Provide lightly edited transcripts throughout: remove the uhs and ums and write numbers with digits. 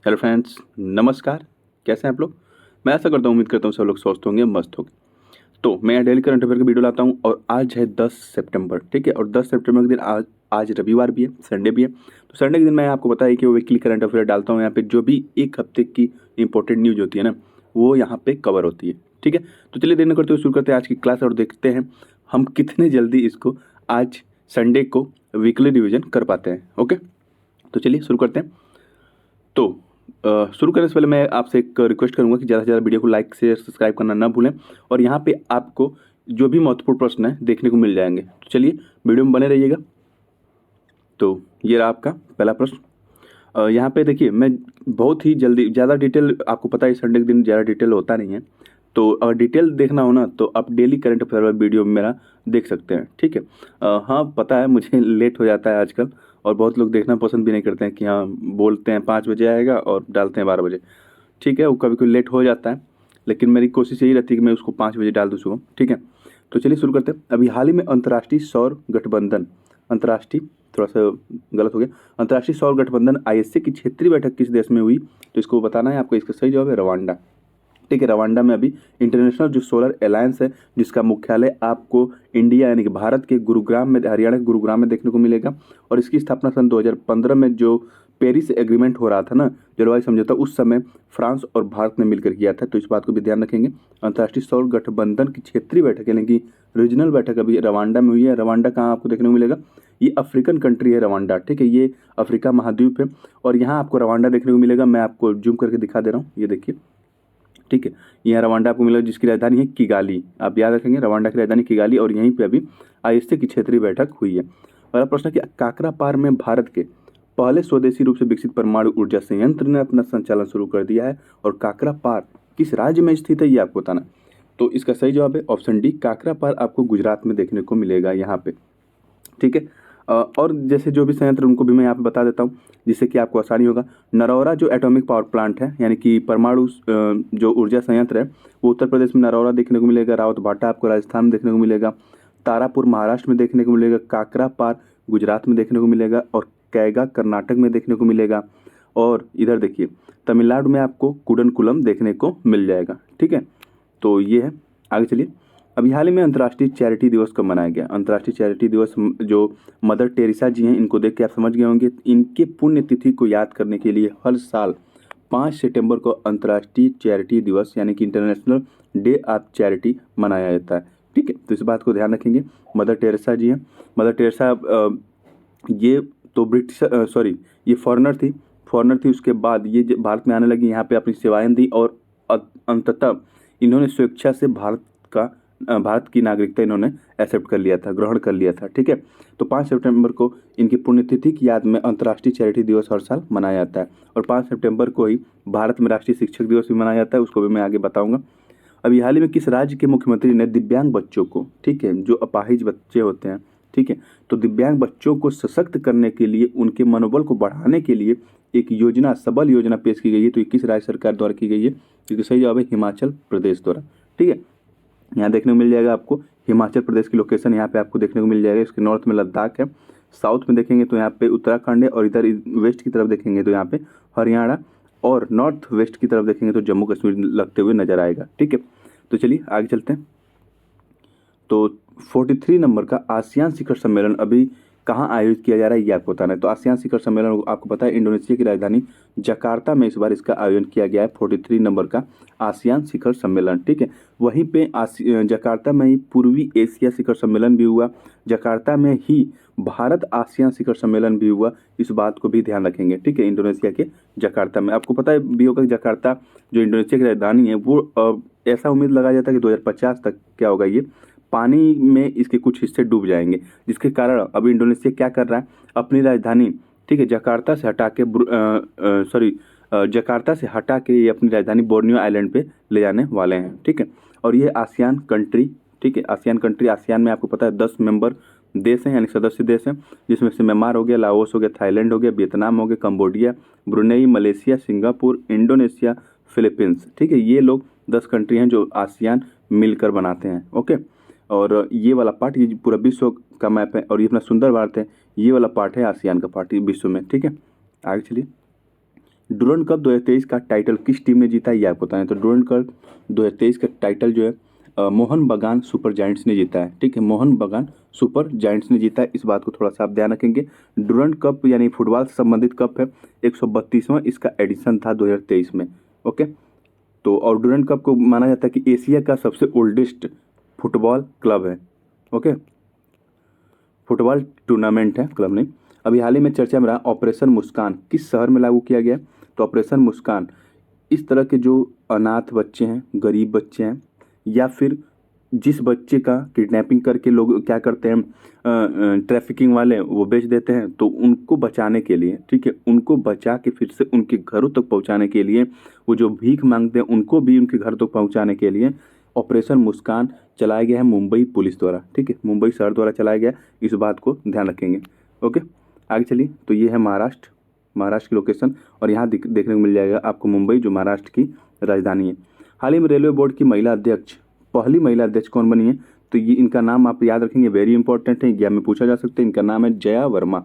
Hello friends, नमस्कार। कैसे हैं आप लोग? मैं ऐसा करता हूँ, उम्मीद करता हूँ सब लोग स्वस्थ होंगे, मस्त होंगे। तो मैं डेली करंट अफेयर की वीडियो लाता हूँ और आज है 10 सितंबर, ठीक है। और 10 सितंबर के दिन आज रविवार भी है, संडे भी है। तो संडे के दिन मैं आपको बताया कि वो वीकली करंट अफेयर डालता हूँ। यहाँ पे जो भी एक हफ्ते की इंपॉर्टेंट न्यूज होती है ना, वो यहाँ पे कवर होती है, ठीक है। तो चलिए देर न करते हुए शुरू करते हैं आज की क्लास और देखते हैं हम कितने जल्दी इसको आज संडे को वीकली रिविजन कर पाते हैं। ओके, तो चलिए शुरू करते हैं। तो शुरू करने से पहले मैं आपसे एक रिक्वेस्ट करूंगा कि ज़्यादा से ज़्यादा वीडियो को लाइक शेयर सब्सक्राइब करना ना भूलें। और यहाँ पे आपको जो भी महत्वपूर्ण प्रश्न है देखने को मिल जाएंगे। तो चलिए वीडियो में बने रहिएगा। तो ये रहा आपका पहला प्रश्न। यहाँ पे देखिए, मैं बहुत ही जल्दी, ज़्यादा डिटेल, आपको पता है संडे के दिन ज़्यादा डिटेल होता नहीं है। तो अगर डिटेल देखना हो ना तो आप डेली करंट अफेयर वाला वीडियो मेरा देख सकते हैं, ठीक है। हाँ पता है मुझे लेट हो जाता है आजकल, और बहुत लोग देखना पसंद भी नहीं करते हैं कि हाँ बोलते हैं 5 बजे आएगा और डालते हैं 12 बजे। ठीक है, वो कभी कभी लेट हो जाता है, लेकिन मेरी कोशिश यही रहती है कि मैं उसको 5 बजे डाल दूँ सुबह, ठीक है। तो चलिए शुरू करते हैं। अभी हाल ही में अंतर्राष्ट्रीय सौर गठबंधन, अंतर्राष्ट्रीय, थोड़ा सा गलत हो गया, अंतर्राष्ट्रीय सौर गठबंधन आईएसए की क्षेत्रीय बैठक किस देश में हुई? तो इसको बताना है आपको। इसका सही जवाब है रवांडा, ठीक है। रवांडा में अभी इंटरनेशनल जो सोलर अलायंस है, जिसका मुख्यालय आपको इंडिया यानी कि भारत के गुरुग्राम में, हरियाणा के गुरुग्राम में देखने को मिलेगा। और इसकी स्थापना सन 2015 में जो पेरिस एग्रीमेंट हो रहा था ना, जलवायु समझौता, उस समय फ्रांस और भारत ने मिलकर किया था। तो इस बात को भी ध्यान रखेंगे। अंतर्राष्ट्रीय सौर गठबंधन की क्षेत्रीय बैठक यानी कि रीजनल बैठक अभी रवांडा में हुई है। रवांडा कहाँ आपको देखने को मिलेगा? ये अफ्रीकन कंट्री है रवांडा, ठीक है। ये अफ्रीका महाद्वीप है और यहाँ आपको रवांडा देखने को मिलेगा। मैं आपको जूम करके दिखा दे रहा हूँ, ये देखिए, ठीक है। यहाँ रवांडा आपको मिलेगा, जिसकी राजधानी है किगाली। आप याद रखेंगे, रवांडा की राजधानी किगाली, और यहीं पे अभी आईएसए की क्षेत्रीय बैठक हुई है। अगला प्रश्न है कि काकरापार में भारत के पहले स्वदेशी रूप से विकसित परमाणु ऊर्जा संयंत्र ने अपना संचालन शुरू कर दिया है। और काकरापार किस राज्य में स्थित है, ये आपको बताना। तो इसका सही जवाब है ऑप्शन डी, काकरापार आपको गुजरात में देखने को मिलेगा यहाँ पे, ठीक है। और जैसे जो भी संयंत्र उनको भी मैं यहाँ पे बता देता हूँ, जिससे कि आपको आसानी होगा। नरौरा जो एटॉमिक पावर प्लांट है यानी कि परमाणु जो ऊर्जा संयंत्र है, वो उत्तर प्रदेश में नरौरा देखने को मिलेगा। रावतभाटा आपको राजस्थान में देखने को मिलेगा। तारापुर महाराष्ट्र में देखने को मिलेगा। काकरापार गुजरात में देखने को मिलेगा। और कैगा कर्नाटक में देखने को मिलेगा। और इधर देखिए तमिलनाडु में आपको कुडनकुलम देखने को मिल जाएगा, ठीक है। तो ये है। आगे चलिए। अभी हाल ही में अंतर्राष्ट्रीय चैरिटी दिवस कब मनाया गया? अंतर्राष्ट्रीय चैरिटी दिवस जो मदर टेरेसा जी हैं, इनको देख के आप समझ गए होंगे। इनके पुण्यतिथि को याद करने के लिए हर साल 5 सितंबर को अंतर्राष्ट्रीय चैरिटी दिवस यानी कि इंटरनेशनल डे ऑफ चैरिटी मनाया जाता है, ठीक है। तो इस बात को ध्यान रखेंगे। मदर टेरेसा जी हैं। मदर टेरेसा ये तो ब्रिटिश, सॉरी, ये फॉरेनर थी। उसके बाद ये भारत में आने लगी, यहाँ पे अपनी सेवाएं दी और अंततः इन्होंने स्वेच्छा से भारत की नागरिकता इन्होंने एक्सेप्ट कर लिया था, ग्रहण कर लिया था, ठीक है। तो 5 सितंबर को इनकी पुण्यतिथि की याद में अंतर्राष्ट्रीय चैरिटी दिवस हर साल मनाया जाता है। और 5 सितंबर को ही भारत में राष्ट्रीय शिक्षक दिवस भी मनाया जाता है, उसको भी मैं आगे बताऊंगा। अभी हाल ही में किस राज्य के मुख्यमंत्री ने दिव्यांग बच्चों को, ठीक है, जो अपाहिज बच्चे होते हैं, ठीक है, तो दिव्यांग बच्चों को सशक्त करने के लिए, उनके मनोबल को बढ़ाने के लिए एक योजना, सबल योजना पेश की गई है। तो 21 राज्य सरकार द्वारा की गई है, क्योंकि सही जवाब है हिमाचल प्रदेश द्वारा, ठीक है। यहाँ देखने को मिल जाएगा आपको हिमाचल प्रदेश की लोकेशन, यहाँ पे आपको देखने को मिल जाएगा। इसके नॉर्थ में लद्दाख है, साउथ में देखेंगे तो यहाँ पे उत्तराखंड है, और इधर वेस्ट की तरफ देखेंगे तो यहाँ पे हरियाणा, और नॉर्थ वेस्ट की तरफ देखेंगे तो जम्मू कश्मीर लगते हुए नजर आएगा, ठीक है। तो चलिए आगे चलते हैं। तो 43 नंबर का आसियान शिखर सम्मेलन अभी कहाँ आयोजित किया जा रहा है, ये आपको बताना है। तो आसियान शिखर सम्मेलन आपको पता है इंडोनेशिया की राजधानी जकार्ता में इस बार इसका आयोजन किया गया है। 43 नंबर का आसियान शिखर सम्मेलन, ठीक है। वहीं पे जकार्ता में ही पूर्वी एशिया शिखर सम्मेलन भी हुआ। जकार्ता में ही भारत आसियान शिखर सम्मेलन भी हुआ। इस बात को भी ध्यान रखेंगे, ठीक है। इंडोनेशिया के जकार्ता में आपको पता है भी होगा कि जकार्ता जो इंडोनेशिया की राजधानी है, वो ऐसा उम्मीद लगाया जाता है कि 2050 तक क्या होगा, ये पानी में इसके कुछ हिस्से डूब जाएंगे, जिसके कारण अभी इंडोनेशिया क्या कर रहा है, अपनी राजधानी, ठीक है, जकार्ता से हटा के जकार्ता से हटा के ये अपनी राजधानी बोर्नियो आइलैंड पे ले जाने वाले हैं, ठीक है। और ये आसियान कंट्री, ठीक है, आसियान कंट्री, आसियान में आपको पता है 10 मेंबर देश हैं यानी सदस्य देश हैं, जिसमें से म्यांमार हो गया, लाओस हो गया, थाईलैंड हो गया, वियतनाम हो गया, Cambodia, Brunei, Malaysia, Singapore, Indonesia, Philippines, ठीक है। ये लोग 10 कंट्री हैं जो आसियान मिलकर बनाते हैं, ओके। और ये वाला पार्ट, ये पूरा विश्व का मैप है, और ये अपना सुंदर भारत है, ये वाला पार्ट है आसियान का पार्ट विश्व में, ठीक है। आगे चलिए। डुरंड कप 2023 का टाइटल किस टीम ने जीता है, ये आपको बताना है। तो डुरंड कप 2023 का टाइटल जो है मोहन बगान सुपर जायंट्स ने जीता है। ठीक है, मोहन बगान सुपर जायंट्स ने जीता है, इस बात को थोड़ा सा आप ध्यान रखेंगे। डुरंड कप यानी फुटबॉल से संबंधित कप है, 132वां इसका एडिशन था 2023 में। ओके, तो और डुरंड कप को माना जाता है कि एशिया का सबसे ओल्डेस्ट फुटबॉल क्लब है। ओके, फुटबॉल टूर्नामेंट है, क्लब नहीं। अभी हाल ही में चर्चा में रहा ऑपरेशन मुस्कान किस शहर में लागू किया गया। तो ऑपरेशन मुस्कान इस तरह के जो अनाथ बच्चे हैं, गरीब बच्चे हैं, या फिर जिस बच्चे का किडनैपिंग करके लोग क्या करते हैं, ट्रैफिकिंग वाले वो बेच देते हैं, तो उनको बचाने के लिए, ठीक है, उनको बचा के फिर से उनके घरों तक पहुंचाने के लिए, वो जो भीख मांगते हैं उनको भी उनके घर तक पहुंचाने के लिए ऑपरेशन मुस्कान चलाया गया है मुंबई पुलिस द्वारा। ठीक है, मुंबई शहर द्वारा चलाया गया, इस बात को ध्यान रखेंगे। ओके, आगे चलिए। तो ये है महाराष्ट्र, महाराष्ट्र की लोकेशन, और यहाँ देखने को मिल जाएगा आपको मुंबई, जो महाराष्ट्र की राजधानी है। हाल ही में रेलवे बोर्ड की महिला अध्यक्ष, पहली महिला अध्यक्ष कौन बनी है, तो ये इनका नाम आप याद रखेंगे, वेरी इंपॉर्टेंट है, एग्जाम में पूछा जा सकता है। इनका नाम है जया वर्मा,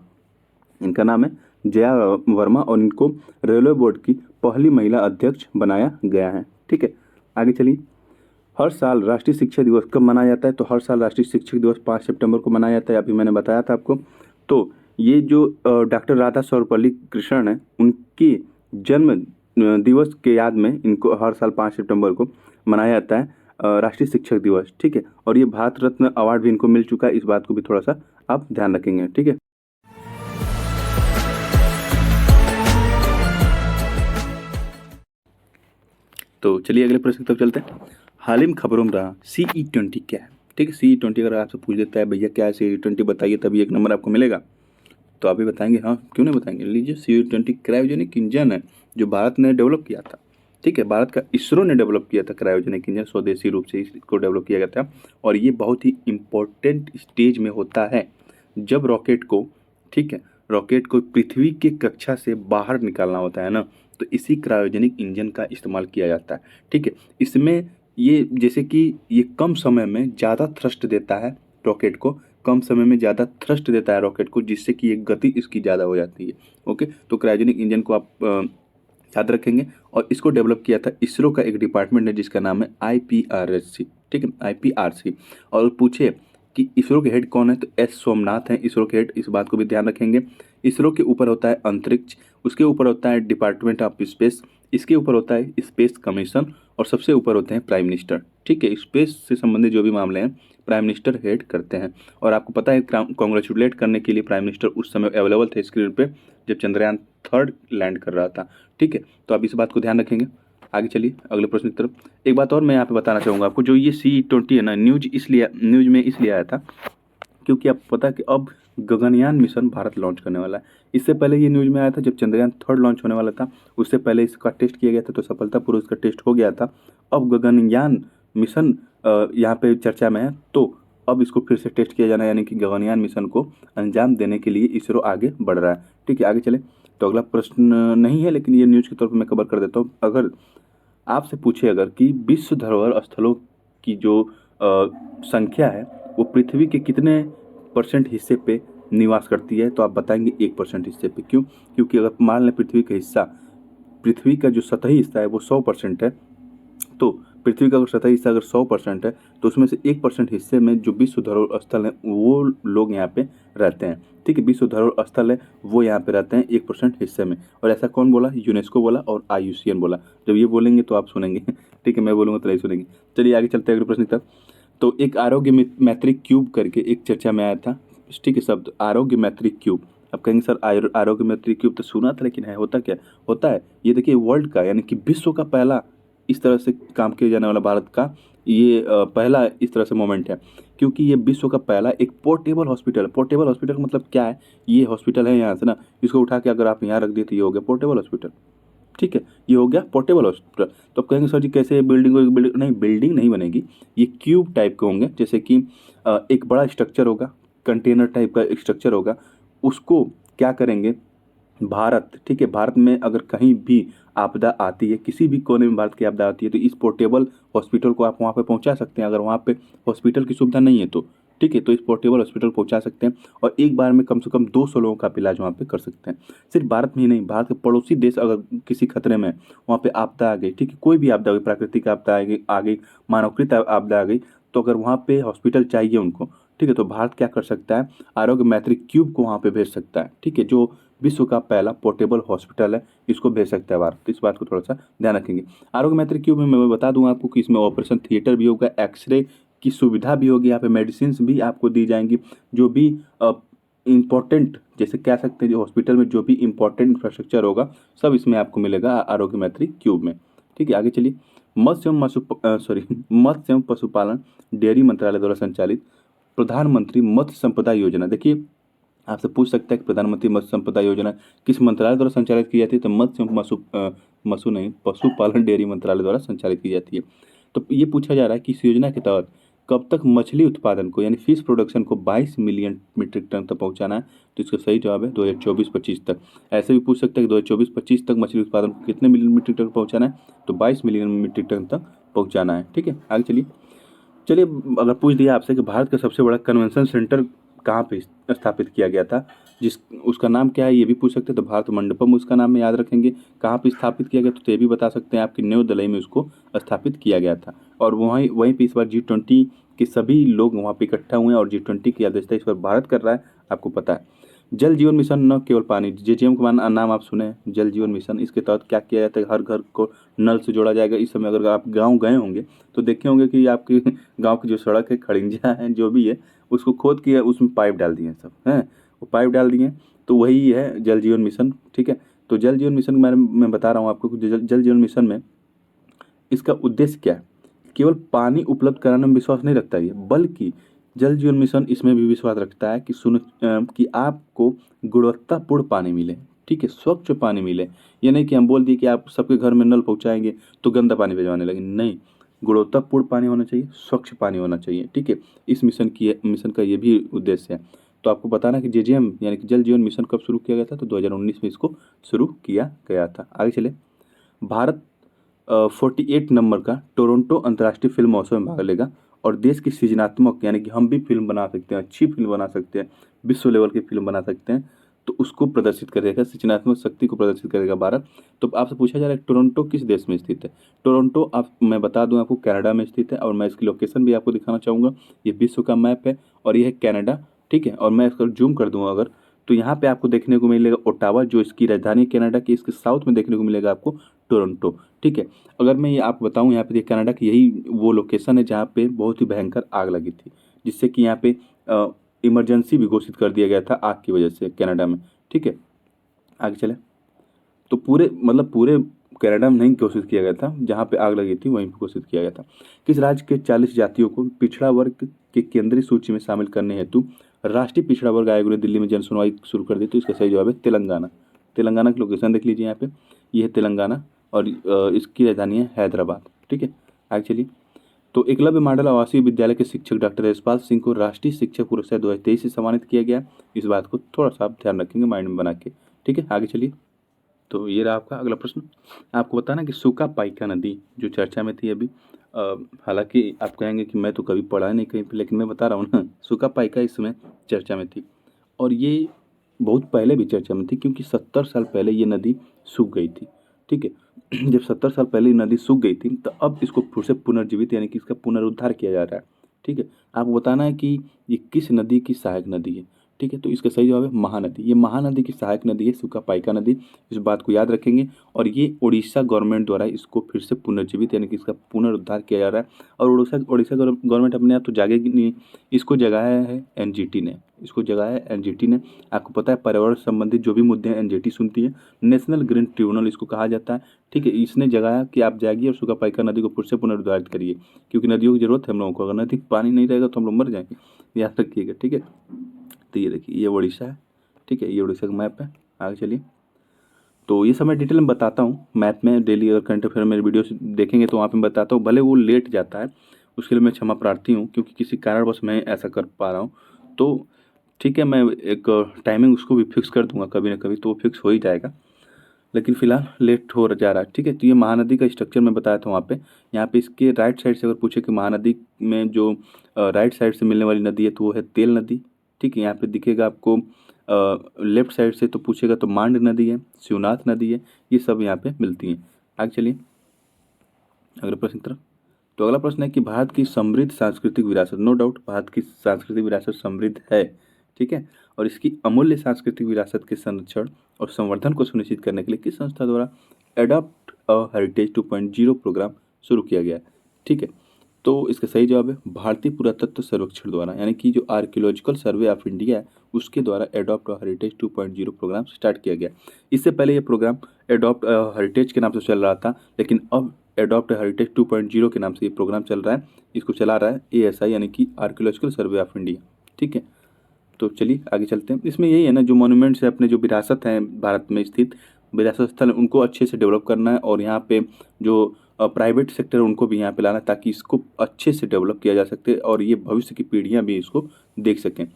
इनका नाम है जया वर्मा, और इनको रेलवे बोर्ड की पहली महिला अध्यक्ष बनाया गया है। ठीक है, आगे चलिए। हर साल राष्ट्रीय शिक्षा दिवस कब मनाया जाता है, तो हर साल राष्ट्रीय शिक्षक दिवस 5 सितंबर को मनाया जाता है, अभी मैंने बताया था आपको। तो ये जो डॉक्टर राधा सर्वपल्ली कृष्णन है, उनकी जन्म दिवस के याद में इनको हर साल 5 सितंबर को मनाया जाता है राष्ट्रीय शिक्षक दिवस। ठीक है, और ये भारत रत्न अवार्ड भी इनको मिल चुका है, इस बात को भी थोड़ा सा आप ध्यान रखेंगे। ठीक है, तो चलिए अगले प्रश्न की तरफ चलते हैं। हाल ही में खबरों में रहा CE20 क्या है। ठीक है, CE20 अगर आपसे पूछ देता है भैया क्या है CE20 बताइए, तभी एक नंबर आपको मिलेगा, तो आप भी बताएंगे, हाँ क्यों नहीं बताएंगे। लीजिए, CE20 क्रायोजेनिक इंजन है जो भारत ने डेवलप किया था। ठीक है, भारत का इसरो ने डेवलप किया था क्रायोजेनिक इंजन, स्वदेशी रूप से इसको डेवलप किया गया था, और ये बहुत ही इम्पोर्टेंट स्टेज में होता है जब रॉकेट को, ठीक है, रॉकेट को पृथ्वी के कक्षा से बाहर निकालना होता है ना, तो इसी क्रायोजेनिक इंजन का इस्तेमाल किया जाता है। ठीक है, इसमें ये जैसे कि ये कम समय में ज़्यादा थ्रस्ट देता है रॉकेट को, कम समय में ज़्यादा थ्रस्ट देता है रॉकेट को, जिससे कि ये गति इसकी ज़्यादा हो जाती है। ओके, तो क्रायोजेनिक इंजन को आप याद रखेंगे, और इसको डेवलप किया था इसरो का एक डिपार्टमेंट है जिसका नाम है IPRC। ठीक है, IPRC। और पूछे कि इसरो के हेड कौन है, तो S सोमनाथ हैं इसरो के हेड, इस बात को भी ध्यान रखेंगे। इसरो के ऊपर होता है अंतरिक्ष, उसके ऊपर होता है डिपार्टमेंट ऑफ स्पेस, इसके ऊपर होता है स्पेस कमीशन, और सबसे ऊपर होते हैं प्राइम मिनिस्टर। ठीक है, स्पेस से संबंधित जो भी मामले हैं प्राइम मिनिस्टर हेड करते हैं। और आपको पता है कॉन्ग्रेचुलेट करने के लिए प्राइम मिनिस्टर उस समय अवेलेबल थे स्क्रीन पे जब चंद्रयान 3 लैंड कर रहा था। ठीक है, तो आप इस बात को ध्यान रखेंगे। आगे चलिए अगले प्रश्न की तरफ। एक बात और मैं यहाँ पे बताना चाहूँगा आपको, जो ये CE20 है ना, न्यूज में इसलिए आया था क्योंकि आपको पता है कि अब गगनयान मिशन भारत लॉन्च करने वाला है। इससे पहले ये न्यूज में आया था जब चंद्रयान 3 लॉन्च होने वाला था, उससे पहले इसका टेस्ट किया गया था, तो सफलतापूर्वक इसका टेस्ट हो गया था। अब गगनयान मिशन यहाँ पे चर्चा में है, तो अब इसको फिर से टेस्ट किया जाना है, यानी कि गगनयान मिशन को अंजाम देने के लिए इसरो आगे बढ़ रहा है। ठीक है, आगे चले। तो अगला प्रश्न नहीं है, लेकिन ये न्यूज़ के तौर पर मैं कवर कर देता हूँ। अगर आपसे पूछे अगर कि विश्व धरोहर स्थलों की जो संख्या है वो पृथ्वी के कितने % हिस्से पे निवास करती है, तो आप बताएंगे 1% हिस्से पे। क्यों? क्योंकि अगर मान लें पृथ्वी का हिस्सा, पृथ्वी का जो सतही हिस्सा है वो 100% है, तो पृथ्वी का अगर सतही हिस्सा अगर 100% है, तो उसमें से 1% हिस्से में जो विश्व धरोहर स्थल है वो लोग यहाँ पे रहते हैं। ठीक है, विश्व धरोहर स्थल है वो यहाँ पे रहते हैं 1% हिस्से में। और ऐसा कौन बोला? यूनेस्को बोला और IUCN बोला। जब ये बोलेंगे तो आप सुनेंगे, ठीक है, मैं बोलूँगा तो नहीं सुनेंगे। चलिए आगे चलते हैं अगले प्रश्न की तरफ। तो एक आरोग्य मैत्री क्यूब करके एक चर्चा में आया था, ठीक है, शब्द आरोग्य मैत्री क्यूब। अब कहेंगे सर आरोग्य मैत्री क्यूब तो सुना था, लेकिन है होता क्या? होता है ये, देखिए, वर्ल्ड का यानी कि विश्व का पहला इस तरह से काम किया जाने वाला भारत का ये पहला इस तरह से मोमेंट है, क्योंकि ये विश्व का पहला एक पोर्टेबल हॉस्पिटल। पोर्टेबल हॉस्पिटल का मतलब क्या है? ये हॉस्पिटल है यहाँ से ना, इसको उठा के अगर आप यहाँ रख दिए तो ये हो गया पोर्टेबल हॉस्पिटल। ठीक है, ये हो गया पोर्टेबल हॉस्पिटल। तो आप कहेंगे सर जी कैसे बिल्डिंग नहीं, बिल्डिंग नहीं बनेगी, ये क्यूब टाइप के होंगे। जैसे कि एक बड़ा स्ट्रक्चर होगा, कंटेनर टाइप का स्ट्रक्चर होगा, उसको क्या करेंगे भारत, ठीक है, भारत में अगर कहीं भी आपदा आती है, किसी भी कोने में भारत की आपदा आती है, तो इस पोर्टेबल हॉस्पिटल को आप वहाँ पे पहुँचा सकते हैं, अगर वहाँ पे हॉस्पिटल की सुविधा नहीं है तो। ठीक है। तो इस पोर्टेबल हॉस्पिटल पहुंचा सकते हैं और एक बार में कम से कम 200 लोगों का इलाज वहाँ पे कर सकते हैं। सिर्फ भारत में ही नहीं, भारत के पड़ोसी देश अगर किसी खतरे में, वहाँ पे आपदा आ गई, ठीक है, कोई भी आपदा आ गई, प्राकृतिक आपदा आ गई, मानवकृत आपदा आ गई, तो अगर वहाँ पे हॉस्पिटल चाहिए उनको, ठीक है, तो भारत क्या कर सकता है, आरोग्य मैत्री क्यूब को वहाँ पे भेज सकता है, ठीक है, जो विश्व का पहला पोर्टेबल हॉस्पिटल है, इसको भेज सकता है भारत। तो इस बात को थोड़ा सा ध्यान रखेंगे। आरोग्य मैत्री क्यूब में मैं बता दूं आपको कि इसमें ऑपरेशन थिएटर भी होगा, एक्सरे की सुविधा भी होगी, यहाँ पे मेडिसिन भी आपको दी जाएंगी, जो भी इम्पोर्टेंट, जैसे कह सकते हैं जो हॉस्पिटल में जो भी इम्पोर्टेंट इंफ्रास्ट्रक्चर होगा, सब इसमें आपको मिलेगा आरोग्य मैत्री क्यूब में। ठीक है, आगे चलिए। मत्स्य एवं पशुपालन डेयरी मंत्रालय द्वारा संचालित प्रधानमंत्री मत्स्य संपदा योजना। देखिए, आपसे पूछ सकता है कि प्रधानमंत्री मत्स्य संपदा योजना किस मंत्रालय द्वारा संचालित की जाती है, तो पशुपालन डेयरी मंत्रालय द्वारा संचालित की जाती है। तो ये पूछा जा रहा है कि इस योजना के तहत कब तक मछली उत्पादन को, यानी फिश प्रोडक्शन को 22 मिलियन मीट्रिक टन तक पहुंचाना है, तो इसका सही जवाब है 2024-25 तक। ऐसे भी पूछ सकते हैं कि 2024-25 तक मछली उत्पादन को कितने मिलियन मीट्रिक टन पहुंचाना है, तो 22 मिलियन मीट्रिक टन तक पहुंचाना है। ठीक है, आगे चलिए। चलिए, अगर पूछ दिया आपसे कि भारत का सबसे बड़ा कन्वेंशन सेंटर कहाँ पे स्थापित किया गया था, जिस उसका नाम क्या है, ये भी पूछ सकते हैं, तो भारत मंडपम उसका नाम में याद रखेंगे। कहाँ पे स्थापित किया गया, तो ये भी बता सकते हैं आपकी न्यू दिल्ली में उसको स्थापित किया गया था। और वहीं वहीं पे इस बार G20 के सभी लोग वहाँ पे इकट्ठा हुए हैं और G20 की अध्यक्षता इस बार भारत कर रहा है, आपको पता है। जल जीवन मिशन न केवल पानी, JJM का नाम आप सुने हैं, जल जीवन मिशन, इसके तहत क्या किया जाता है, हर घर को नल से जोड़ा जाएगा। इस समय अगर आप गांव गए होंगे तो देखे होंगे कि आपके गांव की जो सड़क है, खड़िंजा है, जो भी है, उसको खोद के उसमें पाइप डाल दिए हैं, सब हैं, वो पाइप डाल दिए हैं, तो वही है जल जीवन मिशन। ठीक है, तो जल जीवन मिशन के बारे में मैं बता रहा हूँ आपको कि जल जीवन मिशन में इसका उद्देश्य क्या है, केवल पानी उपलब्ध कराने में विश्वास नहीं रखता है, बल्कि जल जीवन मिशन इसमें भी विश्वास रखता है कि कि आपको गुणवत्तापूर्ण पानी मिले, ठीक है, स्वच्छ पानी मिले। ये नहीं कि हम बोल दिए कि आप सबके घर में नल पहुंचाएंगे तो गंदा पानी भिजवाने लगे, नहीं, गुणवत्तापूर्ण पानी होना चाहिए, स्वच्छ पानी होना चाहिए। ठीक है, इस मिशन का ये भी उद्देश्य है। तो आपको बताना कि JJM यानी कि जल जीवन मिशन कब शुरू किया गया था, तो 2019 में इसको शुरू किया गया था। आगे चले। भारत 48 नंबर का टोरंटो अंतर्राष्ट्रीय फिल्म महोत्सव में भाग लेगा और देश की सृजनात्मक, यानी कि हम भी फिल्म बना सकते हैं, अच्छी फिल्म बना सकते हैं, विश्व लेवल की फिल्म बना सकते हैं, तो उसको प्रदर्शित करेगा, सृजनात्मक शक्ति को प्रदर्शित करेगा भारत। तो आपसे पूछा जा रहा है टोरंटो किस देश में स्थित है। टोरंटो मैं बता दूं आपको, कनाडा में स्थित है, और मैं इसकी लोकेशन भी आपको दिखाना चाहूँगा। ये विश्व का मैप है और ये है कनाडा। ठीक है, और मैं इसको जूम कर दूँ अगर, तो यहाँ पे आपको देखने को मिलेगा ओटावा, जो इसकी राजधानी कनाडा की, इसके साउथ में देखने को मिलेगा आपको टोरंटो। ठीक है, अगर मैं ये आपको बताऊं, यहाँ पे कनाडा की यही वो लोकेशन है जहाँ पे बहुत ही भयंकर आग लगी थी, जिससे कि यहाँ पे इमरजेंसी भी घोषित कर दिया गया था आग की वजह से कनाडा में। ठीक है, आगे चले। तो पूरे कनाडा में नहीं घोषित किया गया था, जहाँ पे आग लगी थी वहीं पे घोषित किया गया था। किस राज्य के 40 जातियों को पिछड़ा वर्ग के केंद्रीय सूची में शामिल करने हेतु राष्ट्रीय पिछड़ा वर्ग आयोग ने दिल्ली में जन सुनवाई शुरू कर दी, तो इसका सही जवाब है तेलंगाना। तेलंगाना की लोकेशन देख लीजिए यहाँ पे, ये है तेलंगाना और इसकी राजधानी है हैदराबाद। ठीक है, आगे चलिए। तो एकलव्य मॉडल आवासीय विद्यालय के शिक्षक डॉक्टर यशपाल सिंह को राष्ट्रीय शिक्षक पुरस्कार 2023 से सम्मानित किया गया। इस बात को थोड़ा सा आप ध्यान रखेंगे माइंड में बना के। ठीक है, आगे चलिए। तो ये रहा आपका अगला प्रश्न। आपको बताना कि सूखा पाइका नदी जो चर्चा में थी अभी, हालांकि आप कहेंगे कि मैं तो कभी पढ़ा नहीं कहीं पे, लेकिन मैं बता रहा हूँ ना, सूखा पाइका इस समय चर्चा में थी और ये बहुत पहले भी चर्चा में थी, क्योंकि 70 साल पहले ये नदी सूख गई थी। ठीक है, जब 70 साल पहले ये नदी सूख गई थी, तो अब इसको फिर से पुनर्जीवित, यानी कि इसका पुनरुद्धार किया जा रहा है। ठीक है, आपको बताना है कि ये किस नदी की सहायक नदी है। ठीक है, तो इसका सही जवाब है महानदी। ये महानदी की सहायक नदी है, सूखा पाइका नदी, इस बात को याद रखेंगे। और ये उड़ीसा गवर्नमेंट द्वारा इसको फिर से पुनर्जीवित, यानी कि इसका पुनरुद्धार किया जा रहा है। और उड़ीसा गवर्नमेंट अपने आप तो जागेगी नहीं, इसको जगाया है NGT ने, इसको जगाया है NGT ने। आपको पता है पर्यावरण संबंधित जो भी मुद्दे हैं NGT सुनती है, नेशनल ग्रीन ट्रिब्यूनल इसको कहा जाता है। ठीक है, इसने जगाया कि आप जाइए और सूखा पाइका नदी को फिर से पुनरुद्धारित करिए, क्योंकि नदियों की जरूरत है हम लोगों को, अगर नदी पानी नहीं रहेगा तो हम लोग मर जाएंगे, याद रखिएगा। ठीक है, तो ये देखिए, ये उड़ीसा है। ठीक है, ये उड़ीसा का मैप है। आगे चलिए। तो ये सब मैं डिटेल में बताता हूँ मैप में, डेली अगर करंट अफेयर मेरे वीडियो देखेंगे तो वहाँ पे मैं बताता हूँ, भले वो लेट जाता है, उसके लिए मैं क्षमा प्रार्थी हूँ, क्योंकि किसी कारणवश मैं ऐसा कर पा रहा हूँ। तो ठीक है, मैं एक टाइमिंग उसको भी फिक्स कर दूंगा कभी ना कभी, तो वो फिक्स हो ही जाएगा। लेकिन फिलहाल लेट हो जा रहा है। ठीक है, तो ये महानदी का स्ट्रक्चर मैं बताया था वहाँ पे। यहाँ पे इसके राइट साइड से अगर पूछे कि महानदी में जो राइट साइड से मिलने वाली नदी है तो वो है तेल नदी। ठीक है, यहाँ पे दिखेगा आपको लेफ्ट साइड से तो पूछेगा तो मांड नदी है, शिवनाथ नदी है, ये सब यहाँ पे मिलती हैं। आगे चलिए अगले प्रश्न की तरफ। तो अगला प्रश्न है कि भारत की समृद्ध सांस्कृतिक विरासत, नो डाउट भारत की सांस्कृतिक विरासत समृद्ध है। ठीक है, और इसकी अमूल्य सांस्कृतिक विरासत के संरक्षण और संवर्धन को सुनिश्चित करने के लिए किस संस्था द्वारा एडॉप्ट अ हेरिटेज 2.0 प्रोग्राम शुरू किया गया है। ठीक है, तो इसका सही जवाब है भारतीय पुरातत्व सर्वेक्षण द्वारा, यानी कि जो आर्कियोलॉजिकल सर्वे ऑफ इंडिया है उसके द्वारा एडॉप्ट हेरिटेज 2.0 प्रोग्राम स्टार्ट किया गया। इससे पहले ये प्रोग्राम एडॉप्ट हेरिटेज के नाम से चल रहा था, लेकिन अब एडॉप्ट हेरिटेज 2.0 के नाम से ये प्रोग्राम चल रहा है। इसको चला रहा है ASI यानी कि आर्कियोलॉजिकल सर्वे ऑफ इंडिया। ठीक है, तो चलिए आगे चलते हैं। इसमें यही है ना, जो मॉन्यूमेंट्स है अपने, जो विरासत हैं भारत में स्थित विरासत स्थल, उनको अच्छे से डेवलप करना है और यहाँ पे जो प्राइवेट सेक्टर है उनको भी यहाँ पे लाना है ताकि इसको अच्छे से डेवलप किया जा सकते और ये भविष्य की पीढ़ियाँ भी इसको देख सकें।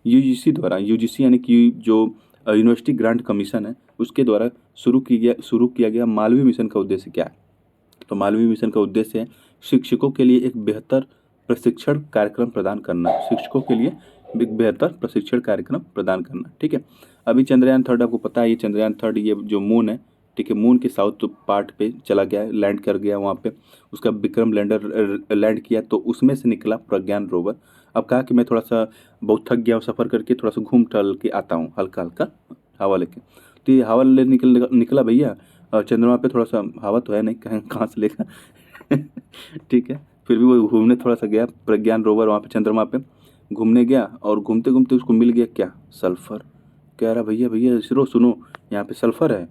UGC द्वारा, UGC यानी कि जो यूनिवर्सिटी ग्रांट कमीशन है उसके द्वारा शुरू किया गया मालवीय मिशन का उद्देश्य क्या है। तो मालवीय मिशन का उद्देश्य है शिक्षकों के लिए एक बेहतर प्रशिक्षण कार्यक्रम प्रदान करना, शिक्षकों के लिए एक बेहतर प्रशिक्षण कार्यक्रम प्रदान करना। ठीक है, अभी चंद्रयान 3 आपको पता है, ये चंद्रयान 3 ये जो मून है, ठीक है, मून के साउथ पार्ट पे चला गया है, लैंड कर गया वहाँ पे, उसका विक्रम लैंडर लैंड किया तो उसमें से निकला प्रज्ञान रोवर। अब कहा कि मैं थोड़ा सा बहुत थक गया हूँ सफ़र करके, थोड़ा सा घूम टहल के आता हूँ हल्का हल्का हवा लेके। तो ये हवा ले निकला भैया, चंद्रमा पे थोड़ा सा हवा तो है नहीं, कहाँ से लेगा ठीक है, फिर भी वो घूमने थोड़ा सा गया प्रज्ञान रोवर वहाँ पे चंद्रमा पे घूमने गया और घूमते घूमते उसको मिल गया क्या, सल्फर। कह रहा भैया भैया इसरो सुनो, यहाँ पे सल्फर है।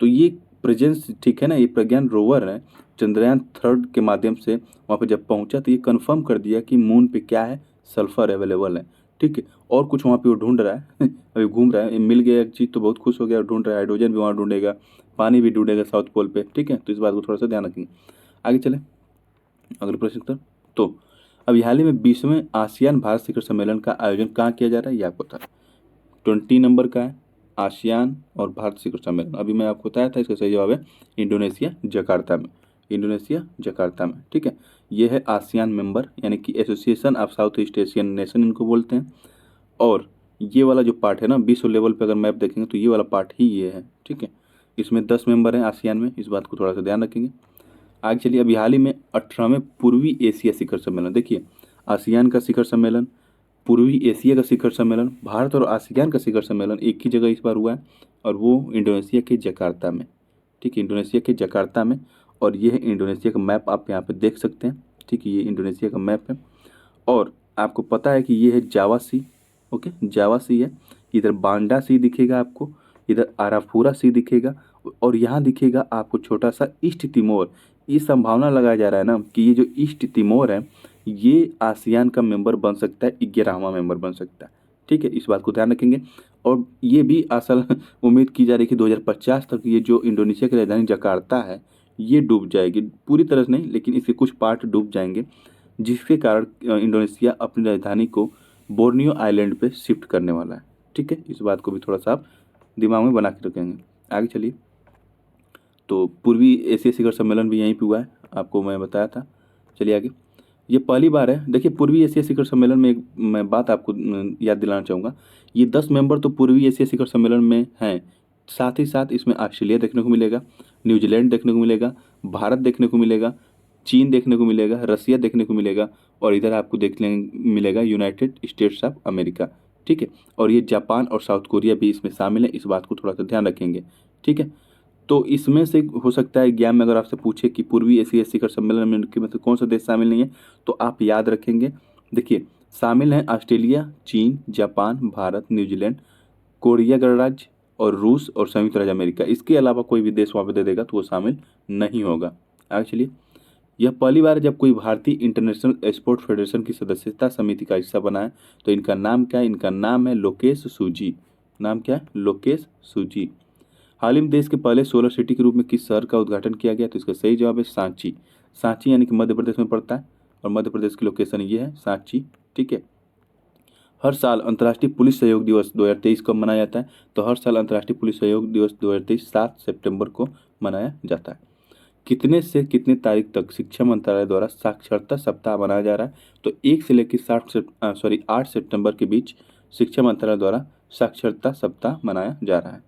तो ये प्रेजेंस, ठीक है ना, ये प्रज्ञान रोवर है, चंद्रयान 3 के माध्यम से वहाँ पे जब पहुँचा तो ये कंफर्म कर दिया कि मून पे क्या है, सल्फर अवेलेबल है। ठीक है, और कुछ वहाँ पे वो ढूंढ रहा है अभी घूम रहा है, ये मिल गया एक चीज़ तो बहुत खुश हो गया और ढूंढ रहा है, हाइड्रोजन भी वहाँ ढूंढेगा, पानी भी ढूंढेगा साउथ पोल पे। ठीक है, तो इस बात को थोड़ा सा ध्यान रखेंगे। आगे चले अगले प्रश्न पर। तो अभी हाल ही में 20वें आसियान भारत शिखर सम्मेलन का आयोजन कहाँ किया जा रहा है, ये आपको पता है। 20 नंबर का है आसियान और भारत शिखर सम्मेलन, अभी मैं आपको बताया था, इसका सही जवाब है इंडोनेशिया जकार्ता में, इंडोनेशिया जकार्ता में। ठीक है, ये है आसियान मेंबर यानी कि association of south east Asian nation इनको बोलते हैं। और ये वाला जो पार्ट है ना, विश्व लेवल पे अगर मैप देखेंगे तो ये वाला पार्ट ही ये है। ठीक है, इसमें 10 मेंबर हैं आसियान में, इस बात को थोड़ा सा ध्यान रखेंगे। आगे चलिए, अभी हाल ही में 18वें पूर्वी एशिया शिखर सम्मेलन, देखिए आसियान का शिखर सम्मेलन, पूर्वी एशिया का शिखर सम्मेलन, भारत और आसियान का शिखर सम्मेलन एक ही जगह इस बार हुआ है और वो इंडोनेशिया के जकार्ता में। ठीक है, इंडोनेशिया के जकार्ता में, और ये है इंडोनेशिया का मैप, आप यहाँ पे देख सकते हैं। ठीक है, ये इंडोनेशिया का मैप है और आपको पता है कि ये है जावा सी। ओके, जावा सी है, इधर बांडा सी दिखेगा आपको, इधर आराफूरा सी दिखेगा और यहाँ दिखेगा आपको छोटा सा ईस्ट तिमोर। ये संभावना लगाया जा रहा है ना कि ये जो ईस्ट तिमोर है ये आसियान का मेंबर बन सकता है, 11वां मेंबर बन सकता है। ठीक है, इस बात को ध्यान रखेंगे। और ये भी असल उम्मीद की जा रही है कि 2050 तक ये जो इंडोनेशिया की राजधानी जकार्ता है ये डूब जाएगी, पूरी तरह से नहीं लेकिन इसके कुछ पार्ट डूब जाएंगे, जिसके कारण इंडोनेशिया अपनी राजधानी को बोर्नियो आइलैंड पे शिफ्ट करने वाला है। ठीक है, इस बात को भी थोड़ा सा आप दिमाग में बना के रखेंगे। आगे चलिए, तो पूर्वी एशिया शिखर सम्मेलन भी यहीं पे हुआ है, आपको मैं बताया था। चलिए आगे, ये पहली बार है, देखिए पूर्वी एशिया शिखर सम्मेलन में एक मैं बात आपको याद दिलाना चाहूँगा, ये 10 मेंबर तो पूर्वी एशिया शिखर सम्मेलन में हैं, साथ ही साथ इसमें ऑस्ट्रेलिया देखने को मिलेगा, न्यूजीलैंड देखने को मिलेगा, भारत देखने को मिलेगा, चीन देखने को मिलेगा, रसिया देखने को मिलेगा और इधर आपको देखने मिलेगा यूनाइटेड स्टेट्स ऑफ अमेरिका। ठीक है, और ये जापान और साउथ कोरिया भी इसमें शामिल है, इस बात को थोड़ा सा ध्यान रखेंगे। ठीक है, तो इसमें से हो सकता है एग्जाम में अगर आपसे पूछे कि पूर्वी एशिया शिखर सम्मेलन में के मतलब कौन सा देश शामिल नहीं है, तो आप याद रखेंगे। देखिए शामिल हैं ऑस्ट्रेलिया, चीन, जापान, भारत, न्यूजीलैंड, कोरिया गणराज्य और रूस और संयुक्त राज्य अमेरिका। इसके अलावा कोई भी देश वहाँ पे दे देगा तो वो शामिल नहीं होगा। आगे चलिए, यह पहली बार है जब कोई भारतीय इंटरनेशनल स्पोर्ट फेडरेशन की सदस्यता समिति का हिस्सा बना है। तो इनका नाम क्या है, इनका नाम है लोकेश सूजी। नाम क्या है, लोकेश सूजी। हाल ही में देश के पहले सोलर सिटी के रूप में किस शहर का उद्घाटन किया गया, तो इसका सही जवाब है सांची। सांची यानी कि मध्य प्रदेश में पड़ता है और मध्य प्रदेश की लोकेशन ये है सांची। ठीक है, हर साल अंतर्राष्ट्रीय पुलिस सहयोग दिवस 2023 कब मनाया जाता है? तो हर साल अंतर्राष्ट्रीय पुलिस सहयोग दिवस 2023 7 सितंबर को मनाया जाता है। कितने से कितने तारीख तक शिक्षा मंत्रालय द्वारा साक्षरता सप्ताह मनाया जा रहा है? तो 1 से लेकर 8 सितंबर के बीच शिक्षा मंत्रालय द्वारा साक्षरता सप्ताह मनाया जा रहा है।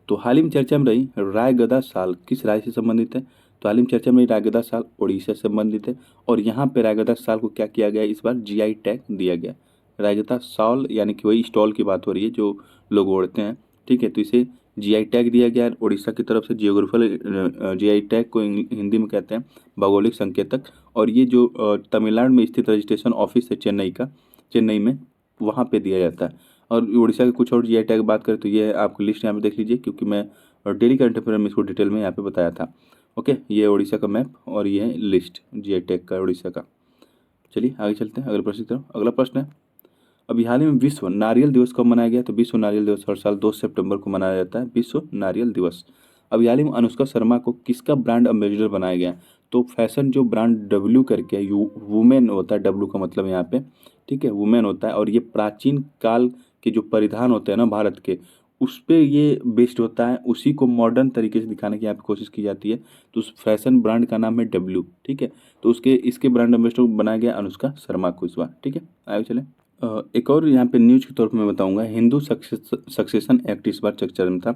तो हाल ही में चर्चा में रही रायगदा साल किस राज्य से संबंधित है? तो हाल ही में चर्चा में रही रायगदा साल उड़ीसा से संबंधित है। और यहाँ पे रायगदा साल को क्या किया गया? इस बार जीआई टैग दिया गया। रायगदा साल यानी कि वही स्टॉल की बात हो रही है जो लोग ओढ़ते हैं, ठीक है। तो इसे जीआई टैग दिया गया है उड़ीसा की तरफ से। जियोग्राफिकल जीआई टैग को हिंदी में कहते हैं भौगोलिक संकेतक। और ये जो तमिलनाडु में स्थित रजिस्ट्रेशन ऑफिस है चेन्नई में, वहाँ पे दिया जाता है। और उड़ीसा के कुछ और जीआई टैग बात करें तो ये आपको लिस्ट यहाँ पे देख लीजिए, क्योंकि मैं डेली करंट अफेयर में इसको डिटेल में यहाँ पे बताया था। ओके, ये उड़ीसा का मैप और ये लिस्ट जीआई टैग का उड़ीसा का। चलिए आगे चलते हैं अगले प्रश्न की तरफ। अगला प्रश्न है, अभी हाल ही में विश्व नारियल दिवस कब मनाया गया? तो विश्व नारियल दिवस हर साल 2 सितंबर को मनाया जाता है, विश्व नारियल दिवस। अभी हाल ही में अनुष्का शर्मा को किसका ब्रांड एम्बेसडर बनाया गया? तो फैशन जो ब्रांड डब्ल्यू करके वुमेन होता है, डब्ल्यू का मतलब यहाँ पे, ठीक है, वुमेन होता है। और ये प्राचीन काल के जो परिधान होते हैं ना भारत के, उस पे ये बेस्ड होता है, उसी को मॉडर्न तरीके से दिखाने की यहाँ पे कोशिश की जाती है। तो उस फैशन ब्रांड का नाम है डब्ल्यू, ठीक है। तो इसके ब्रांड एम्बेसडर बनाया गया अनुष्का शर्मा को इस बार, ठीक है। आगे चले। एक और यहाँ पे न्यूज के तौर पे मैं बताऊंगा, हिंदू सक्सेशन एक्ट इस बार चर्चा में था।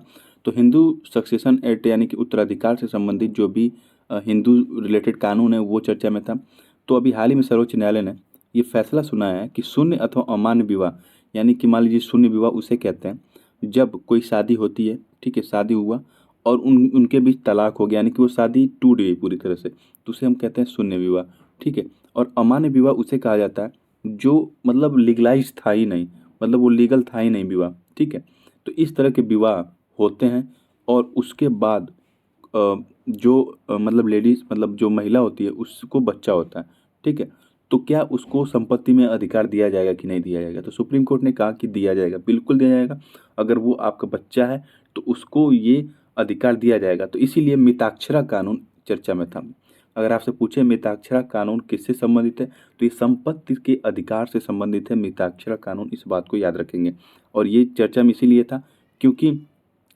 तो हिंदू सक्सेशन एक्ट यानी कि उत्तराधिकार से संबंधित जो भी हिंदू रिलेटेड कानून है वो चर्चा में था। तो अभी हाल ही में सर्वोच्च न्यायालय ने ये फैसला सुनाया है कि शून्य अथवा अमान्य विवाह, यानी कि मान लीजिए शून्य विवाह उसे कहते हैं जब कोई शादी होती है, ठीक है, शादी हुआ और उनके बीच तलाक हो गया, यानी कि वो शादी टूट गई पूरी तरह से, तो उसे हम कहते हैं शून्य विवाह, ठीक है। और अमान्य विवाह उसे कहा जाता है जो मतलब लीगलाइज था ही नहीं, मतलब वो लीगल था ही नहीं विवाह, ठीक है। तो इस तरह के विवाह होते हैं और उसके बाद मतलब लेडीज, मतलब जो महिला होती है उसको बच्चा होता है, ठीक है। तो क्या उसको संपत्ति में अधिकार दिया जाएगा कि नहीं दिया जाएगा? तो सुप्रीम कोर्ट ने कहा कि दिया जाएगा, बिल्कुल दिया जाएगा। अगर वो आपका बच्चा है तो उसको ये अधिकार दिया जाएगा। तो इसीलिए मिताक्षरा कानून चर्चा में था। अगर आपसे पूछे मिताक्षरा कानून किससे संबंधित है, तो ये संपत्ति के अधिकार से संबंधित है मिताक्षरा कानून, इस बात को याद रखेंगे। और ये चर्चा में इसीलिए था क्योंकि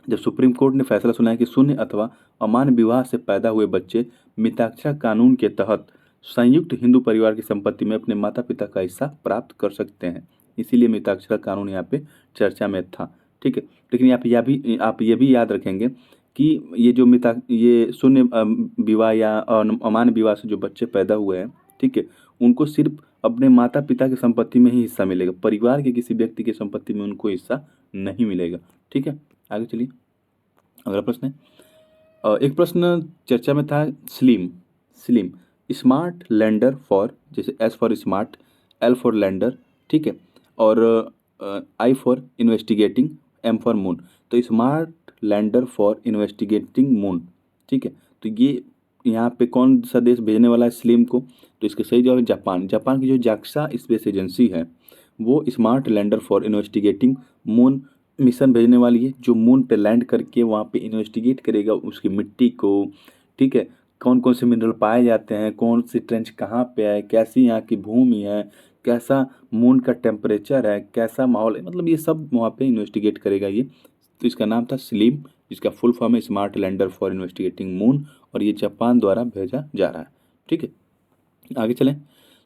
जब सुप्रीम कोर्ट ने फैसला सुनाया कि शून्य अथवा अमान्य विवाह से पैदा हुए बच्चे मिताक्षरा कानून के तहत संयुक्त हिंदू परिवार की संपत्ति में अपने माता पिता का हिस्सा प्राप्त कर सकते हैं, इसीलिए मिताक्षरा कानून यहाँ पे चर्चा में था, ठीक है। लेकिन आप ये भी याद रखेंगे कि ये शून्य विवाह या अमान्य विवाह से जो बच्चे पैदा हुए हैं, ठीक है, उनको सिर्फ अपने माता पिता की संपत्ति में ही हिस्सा मिलेगा, परिवार के किसी व्यक्ति की संपत्ति में उनको हिस्सा नहीं मिलेगा, ठीक है। आगे चलिए अगला प्रश्न है, एक प्रश्न चर्चा में था slim slim smart lander for, जैसे S for smart, L for lander, ठीक है, और I for investigating, M for moon. तो smart lander for investigating moon, ठीक है। तो ये यहाँ पे कौन सा देश भेजने वाला है स्लिम को? तो इसका सही जवाब है जापान। जापान की जो जाक्सा स्पेस एजेंसी है वो smart lander for investigating moon mission भेजने वाली है, जो मून पे लैंड करके वहाँ पे इन्वेस्टिगेट करेगा उसकी मिट्टी को, ठीक है, कौन कौन से मिनरल पाए जाते हैं, कौन सी ट्रेंच कहाँ पे है, कैसी यहाँ की भूमि है, कैसा मून का टेम्परेचर है, कैसा माहौल है, मतलब ये सब वहाँ पे इन्वेस्टिगेट करेगा ये। तो इसका नाम था स्लिम, जिसका फुल फॉर्म है smart lander for investigating moon, और ये जापान द्वारा भेजा जा रहा है, ठीक है। आगे चलें।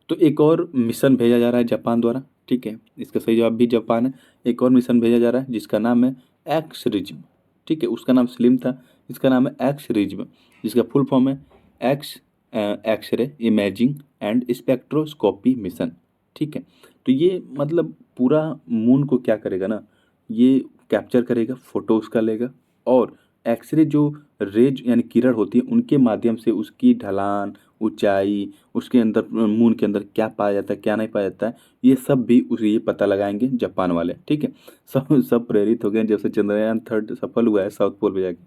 तो एक और मिशन भेजा जा रहा है जापान द्वारा, ठीक है, इसका सही जवाब भी जापान है। एक और मिशन भेजा जा रहा है जिसका नाम है एक्स रिज्म, ठीक है, उसका नाम स्लिम था, इसका नाम है एक्स रिज्म, जिसका फुल फॉर्म है X ray imaging and spectroscopy mission, ठीक है। तो ये मतलब पूरा मून को क्या करेगा ना, ये कैप्चर करेगा, फोटो उसका लेगा, और एक्सरे जो रेज यानी किरण होती है उनके माध्यम से उसकी ढलान, ऊंचाई, उसके अंदर मून के अंदर क्या पाया जाता है क्या नहीं पाया जाता है, ये सब भी उसे ये पता लगाएंगे जापान वाले, ठीक है। सब प्रेरित हो गए, जब से चंद्रयान 3 सफल हुआ है साउथ पोल पे जाके,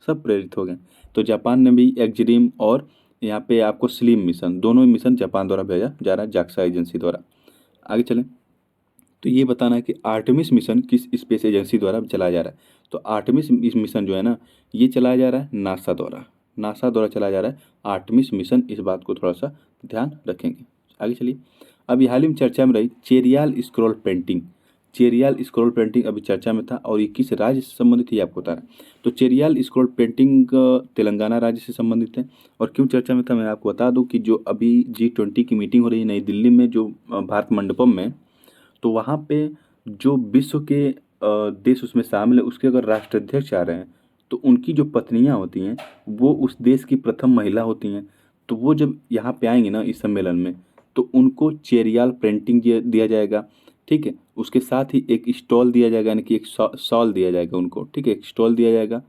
सब प्रेरित हो गए। तो जापान ने भी एक्सरिम और यहाँ पे आपको स्लिम मिशन, दोनों मिशन जापान द्वारा भेजा जा रहा है जाक्सा एजेंसी द्वारा। आगे चलें। तो ये बताना है कि आर्टेमिस मिशन किस स्पेस एजेंसी द्वारा चलाया जा रहा है? तो आर्टेमिस मिशन जो है ना, ये चलाया जा रहा है नासा द्वारा चलाया जा रहा है आर्टेमिस मिशन, इस बात को थोड़ा सा ध्यान रखेंगे। आगे चलिए। अभी हाल ही में चर्चा में रही Cheriyal scroll painting. Cheriyal scroll painting अभी चर्चा में था और ये किस राज्य से संबंधित है ये आपको बता रहा है। तो चेरियाल स्क्रॉल पेंटिंग तेलंगाना राज्य से संबंधित है। और क्यों चर्चा में था मैं आपको बता दूं कि जो अभी G20 की मीटिंग हो रही है नई दिल्ली में, जो भारत मंडपम में, तो वहाँ पे जो विश्व के देश उसमें शामिल है उसके अगर राष्ट्राध्यक्ष आ रहे हैं तो उनकी जो पत्नियां होती हैं वो उस देश की प्रथम महिला होती हैं। तो वो जब यहाँ पे आएंगी ना इस सम्मेलन में, तो उनको चेरियाल पेंटिंग दिया जाएगा। ठीक है, उसके साथ ही एक स्टॉल दिया जाएगा, यानी कि एक शॉल दिया जाएगा उनको। ठीक है, एक स्टॉल दिया जाएगा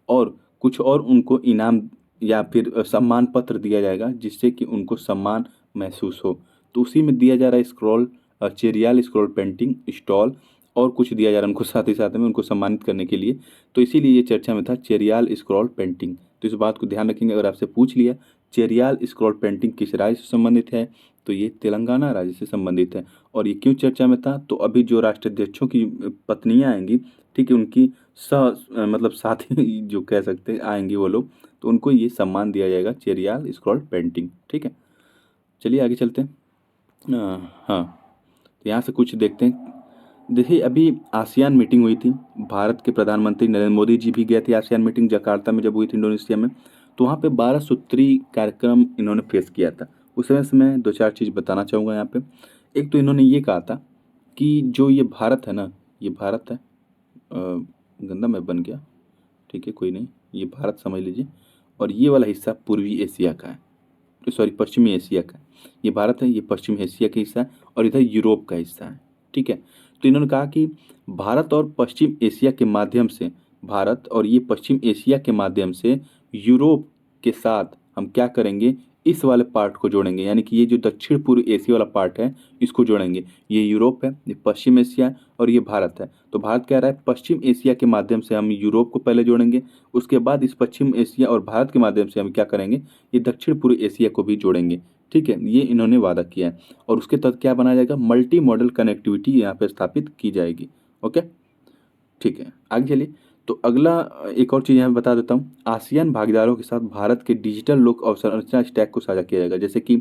और कुछ और उनको इनाम या फिर सम्मान पत्र दिया जाएगा जिससे कि उनको सम्मान महसूस हो। तो उसी में दिया जा रहा है scroll, Cheriyal scroll painting stall, और कुछ दिया जा रहा है उनको साथ ही साथ में उनको सम्मानित करने के लिए। तो इसीलिए ये चर्चा में था चेरियाल स्क्रॉल पेंटिंग। तो इस बात को ध्यान रखेंगे, अगर आपसे पूछ लिया चेरियाल स्क्रॉल पेंटिंग किस राज्य से संबंधित है तो ये तेलंगाना राज्य से संबंधित है। और ये क्यों चर्चा में था, तो अभी जो राष्ट्राध्यक्षों की पत्नियां आएंगी, ठीक है, उनकी मतलब साथी जो कह सकते हैं आएंगी वो लोग, तो उनको ये सम्मान दिया जाएगा चेरियाल स्क्रॉल पेंटिंग। ठीक है, चलिए आगे चलते हैं। हाँ, तो यहाँ से कुछ देखते हैं। देखिए अभी आसियान मीटिंग हुई थी, भारत के प्रधानमंत्री नरेंद्र मोदी जी भी गए थे आसियान मीटिंग जकार्ता में जब हुई थी इंडोनेशिया में। तो वहाँ पे 12 सूत्री कार्यक्रम इन्होंने फेस किया था। उस समय से मैं दो चार चीज़ बताना चाहूँगा यहाँ पे। एक तो इन्होंने ये कहा था कि जो ये भारत है ना, ये भारत है, गंदा मैप बन गया, ठीक है कोई नहीं, ये भारत समझ लीजिए, और ये वाला हिस्सा पूर्वी एशिया का है, तो सॉरी पश्चिमी एशिया का है। ये भारत है, ये पश्चिम एशिया का हिस्सा है, और इधर यूरोप का हिस्सा है। ठीक है, तो इन्होंने कहा कि भारत और पश्चिम एशिया के माध्यम से, भारत और ये पश्चिम एशिया के माध्यम से यूरोप के साथ हम क्या करेंगे, इस वाले पार्ट को जोड़ेंगे, यानी कि ये जो दक्षिण पूर्व एशिया वाला पार्ट है इसको जोड़ेंगे। ये यूरोप है, ये पश्चिम एशिया है, और ये भारत है। तो भारत कह रहा है पश्चिम एशिया के माध्यम से हम यूरोप को पहले जोड़ेंगे, उसके बाद इस पश्चिम एशिया और भारत के माध्यम से हम क्या करेंगे, ये दक्षिण पूर्व एशिया को भी जोड़ेंगे। ठीक है, ये इन्होंने वादा किया है। और उसके तहत क्या बनाया जाएगा, मल्टी मॉडल कनेक्टिविटी यहाँ पे स्थापित की जाएगी। ओके, ठीक है, आगे चलिए। तो अगला एक और चीज़ यहाँ बता देता हूँ, आसियान भागीदारों के साथ भारत के डिजिटल लोक अवसंरचना स्टैक को साझा किया जाएगा। जैसे कि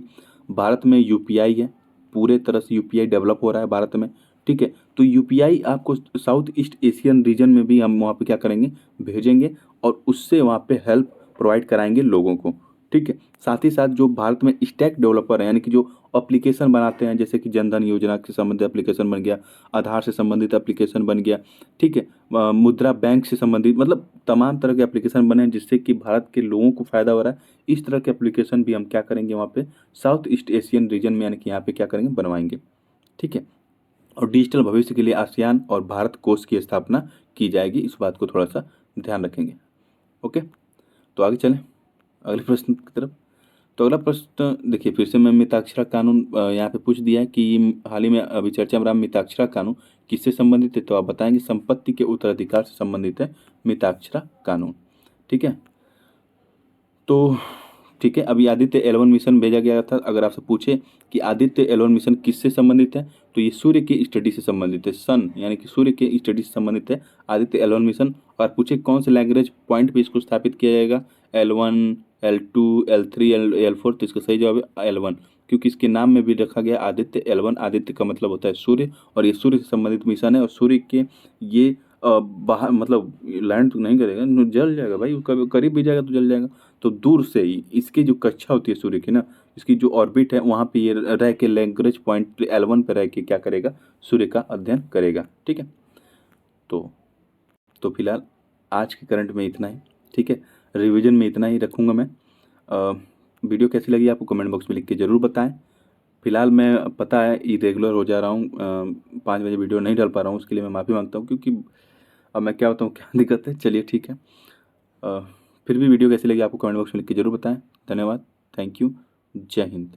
भारत में यूपीआई है, पूरे तरह से यूपीआई डेवलप हो रहा है भारत में। ठीक है, तो यूपीआई आपको साउथ ईस्ट एशियन रीजन में भी हम वहाँ पे क्या करेंगे, भेजेंगे, और उससे वहाँ पे हेल्प प्रोवाइड कराएंगे लोगों को। ठीक है, साथ ही साथ जो भारत में स्टैक डेवलपर हैं, यानी कि जो एप्लीकेशन बनाते हैं, जैसे कि जनधन योजना से संबंधित एप्लीकेशन बन गया, आधार से संबंधित एप्लीकेशन बन गया, ठीक है, मुद्रा बैंक से संबंधित, मतलब तमाम तरह के एप्लीकेशन बने हैं जिससे कि भारत के लोगों को फायदा हो रहा है। इस तरह के एप्लीकेशन भी हम क्या करेंगे वहाँ पे साउथ ईस्ट एशियन रीजन में, यानी कि यहाँ पे क्या करेंगे, बनवाएंगे। ठीक है, और डिजिटल भविष्य के लिए आसियान और भारत कोष की स्थापना की जाएगी, इस बात को थोड़ा सा ध्यान रखेंगे। ओके, तो आगे चलें अगले प्रश्न की तरफ। तो अगला प्रश्न देखिए, फिर से मैं मिताक्षरा कानून यहाँ पे पूछ दिया है कि हाल ही में अभी चर्चा में रहा मिताक्षरा कानून किससे संबंधित है, तो आप बताएंगे संपत्ति के उत्तराधिकार से संबंधित है मिताक्षरा कानून। ठीक है, तो ठीक है, अभी आदित्य L1 मिशन भेजा गया था। अगर आपसे पूछे कि आदित्य L1 मिशन किससे संबंधित है, तो ये सूर्य की स्टडी से संबंधित है, सन यानी कि सूर्य के स्टडी से संबंधित है आदित्य L1 मिशन। और पूछे कौन से लैग्रेंज पॉइंट पे इसको स्थापित किया जाएगा, L1, L2, L3, L4, तो इसका सही जवाब है L1, क्योंकि इसके नाम में भी रखा गया आदित्य L1। आदित्य का मतलब होता है सूर्य, और ये सूर्य से संबंधित मिशन है। और सूर्य के ये बाहर मतलब लैंड तो नहीं करेगा, जल जाएगा भाई, कभी करीब भी जाएगा तो जल जाएगा। तो दूर से ही इसकी जो कक्षा होती है सूर्य की ना, इसकी जो ऑर्बिट है वहाँ पे ये रह के लैग्रेंज पॉइंट L1 पे रह के क्या करेगा, सूर्य का अध्ययन करेगा। ठीक है, तो फिलहाल आज के करंट में इतना ही। ठीक है, रिवीजन में इतना ही रखूँगा मैं। वीडियो कैसी लगी आपको कमेंट बॉक्स में लिख के ज़रूर बताएं। फिलहाल मैं पता है इरेगुलर हो जा रहा हूँ, 5 बजे वीडियो नहीं डाल पा रहा हूँ, उसके लिए मैं माफ़ी मांगता हूँ, क्योंकि अब मैं क्या बताऊँ क्या दिक्कत है। चलिए ठीक है, फिर भी वीडियो कैसी लगी आपको कमेंट बॉक्स में लिख के ज़रूर बताएं। धन्यवाद, थैंक यू, जय हिंद।